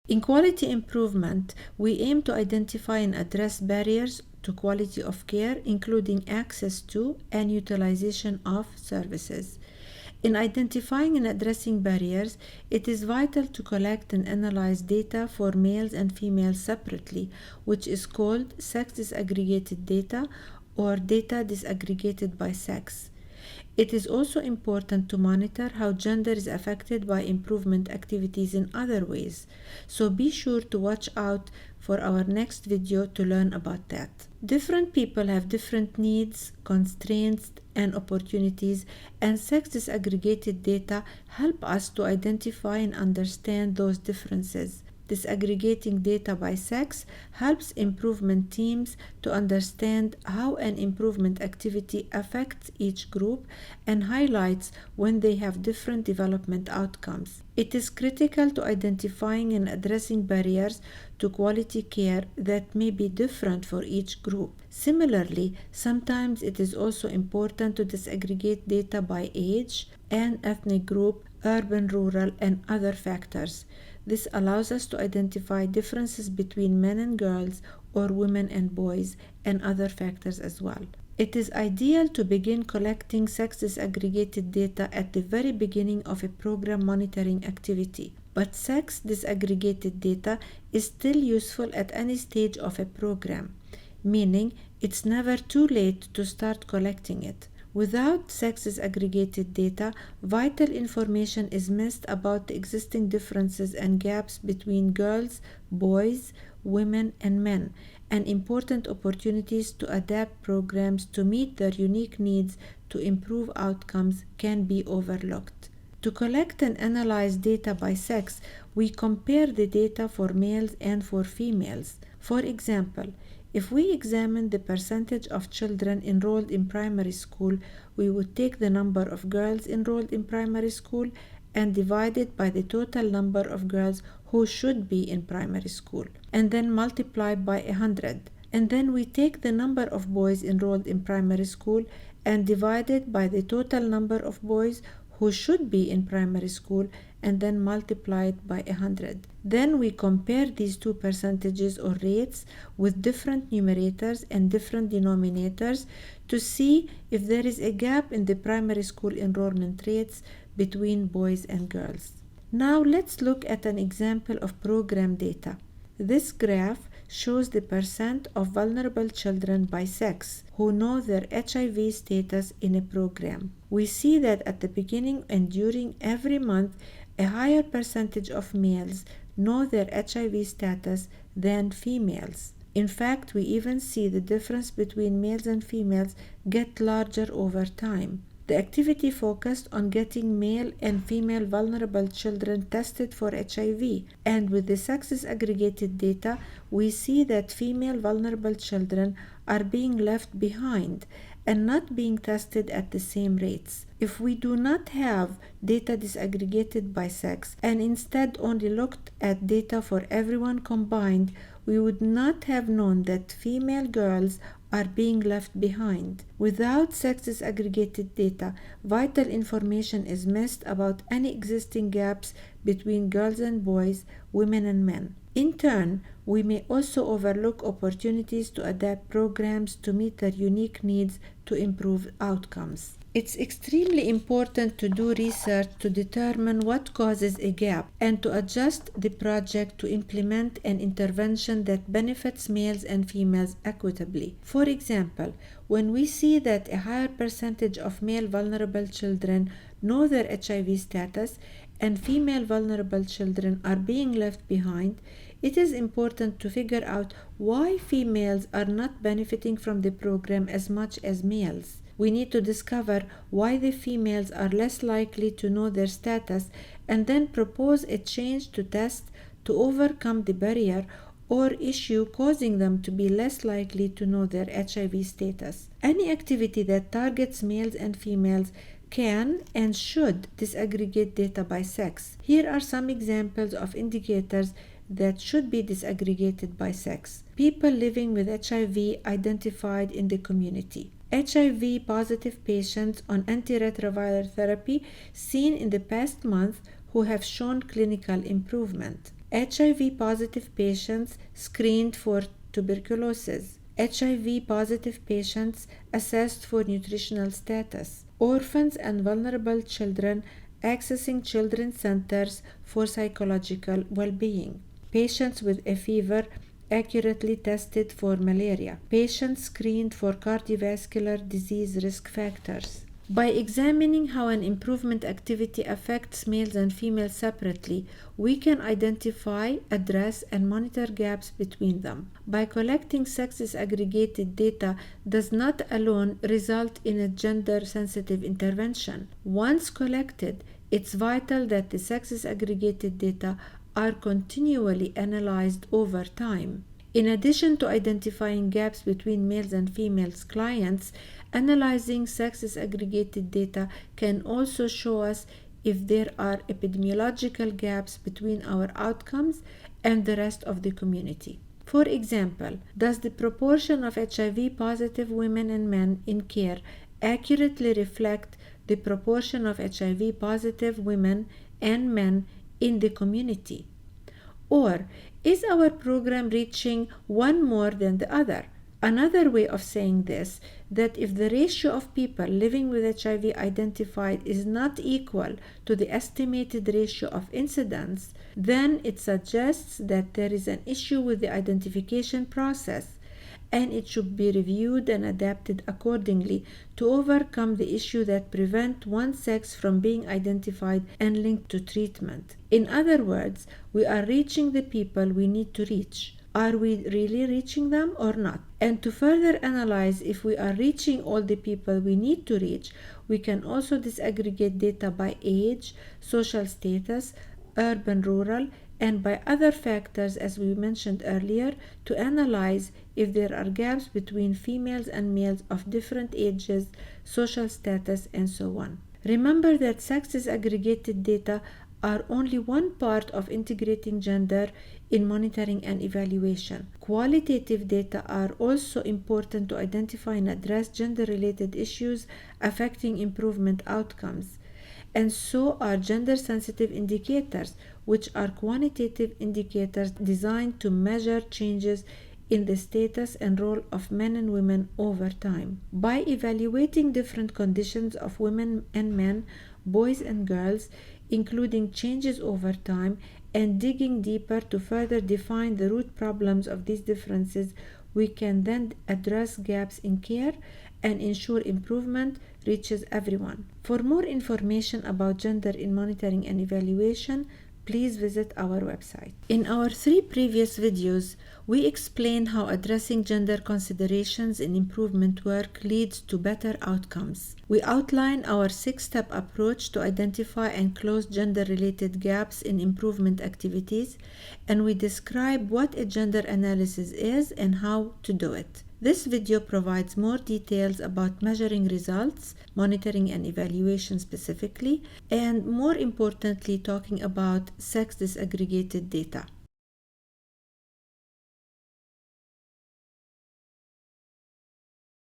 In quality improvement, we aim to identify and address barriers to quality of care, including access to and utilization of services. In identifying and addressing barriers, it is vital to collect and analyze data for males and females separately, which is called sex disaggregated data or data disaggregated by sex. It is also important to monitor how gender is affected by improvement activities in other ways, so be sure to watch out for our next video to learn about that. Different people have different needs, constraints, and opportunities, and sex disaggregated data help us to identify and understand those differences. Disaggregating data by sex helps improvement teams to understand how an improvement activity affects each group and highlights when they have different development outcomes. It is critical to identifying and addressing barriers to quality care that may be different for each group. Similarly, sometimes it is also important to disaggregate data by age and ethnic group, urban, rural, and other factors. This allows us to identify differences between men and girls or women and boys and other factors as well. It is ideal to begin collecting sex disaggregated data at the very beginning of a program monitoring activity, but sex disaggregated data is still useful at any stage of a program, meaning it's never too late to start collecting it. Without sex disaggregated data, vital information is missed about the existing differences and gaps between girls, boys, women, and men, and important opportunities to adapt programs to meet their unique needs to improve outcomes can be overlooked. To collect and analyze data by sex, we compare the data for males and for females. For example, if we examine the percentage of children enrolled in primary school, we would take the number of girls enrolled in primary school and divide it by the total number of girls who should be in primary school, and then multiply by 100. And then we take the number of boys enrolled in primary school and divide it by the total number of boys who should be in primary school and then multiply it by 100. Then we compare these two percentages or rates with different numerators and different denominators to see if there is a gap in the primary school enrollment rates between boys and girls. Now let's look at an example of program data. This graph shows the percent of vulnerable children by sex who know their HIV status in a program. We see that at the beginning and during every month, a higher percentage of males know their HIV status than females. In fact, we even see the difference between males and females get larger over time. The activity focused on getting male and female vulnerable children tested for HIV, and with the sex disaggregated data, we see that female vulnerable children are being left behind and not being tested at the same rates. If we do not have data disaggregated by sex and instead only looked at data for everyone combined, we would not have known that female girls are being left behind. Without sex disaggregated data, vital information is missed about any existing gaps between girls and boys, women and men. In turn, we may also overlook opportunities to adapt programs to meet their unique needs to improve outcomes. It's extremely important to do research to determine what causes a gap and to adjust the project to implement an intervention that benefits males and females equitably. For example, when we see that a higher percentage of male vulnerable children know their HIV status and female vulnerable children are being left behind, it is important to figure out why females are not benefiting from the program as much as males. We need to discover why the females are less likely to know their status and then propose a change to test to overcome the barrier or issue causing them to be less likely to know their HIV status. Any activity that targets males and females can and should disaggregate data by sex. Here are some examples of indicators that should be disaggregated by sex. People living with HIV identified in the community. HIV positive patients on antiretroviral therapy seen in the past month who have shown clinical improvement. HIV positive patients screened for tuberculosis, HIV positive patients assessed for nutritional status, orphans and vulnerable children accessing children's centers for psychological well-being, patients with a fever accurately tested for malaria, patients screened for cardiovascular disease risk factors. By examining how an improvement activity affects males and females separately, we can identify, address, and monitor gaps between them. By collecting sex-disaggregated data does not alone result in a gender-sensitive intervention. Once collected, it's vital that the sex-disaggregated data are continually analyzed over time. In addition to identifying gaps between males and females clients, analyzing sex-disaggregated data can also show us if there are epidemiological gaps between our outcomes and the rest of the community. For example, does the proportion of HIV positive women and men in care accurately reflect the proportion of HIV positive women and men in the community? Or is our program reaching one more than the other? Another way of saying this, that if the ratio of people living with HIV identified is not equal to the estimated ratio of incidence, then it suggests that there is an issue with the identification process, and it should be reviewed and adapted accordingly to overcome the issue that prevent one sex from being identified and linked to treatment. In other words, we are reaching the people we need to reach. Are we really reaching them or not? And to further analyze if we are reaching all the people we need to reach, we can also disaggregate data by age, social status, urban, rural, and by other factors as we mentioned earlier to analyze if there are gaps between females and males of different ages, social status, and so on. Remember that sex-disaggregated data are only one part of integrating gender in monitoring and evaluation. Qualitative data are also important to identify and address gender-related issues affecting improvement outcomes. And so are gender-sensitive indicators, which are quantitative indicators designed to measure changes in the status and role of men and women over time. By evaluating different conditions of women and men, boys and girls, including changes over time, and digging deeper to further define the root problems of these differences, we can then address gaps in care and ensure improvement reaches everyone. For more information about gender in monitoring and evaluation, please visit our website. In our 3 previous videos, we explained how addressing gender considerations in improvement work leads to better outcomes. We outline our 6-step approach to identify and close gender-related gaps in improvement activities, and we describe what a gender analysis is and how to do it. This video provides more details about measuring results, monitoring and evaluation specifically, and more importantly, talking about sex-disaggregated data.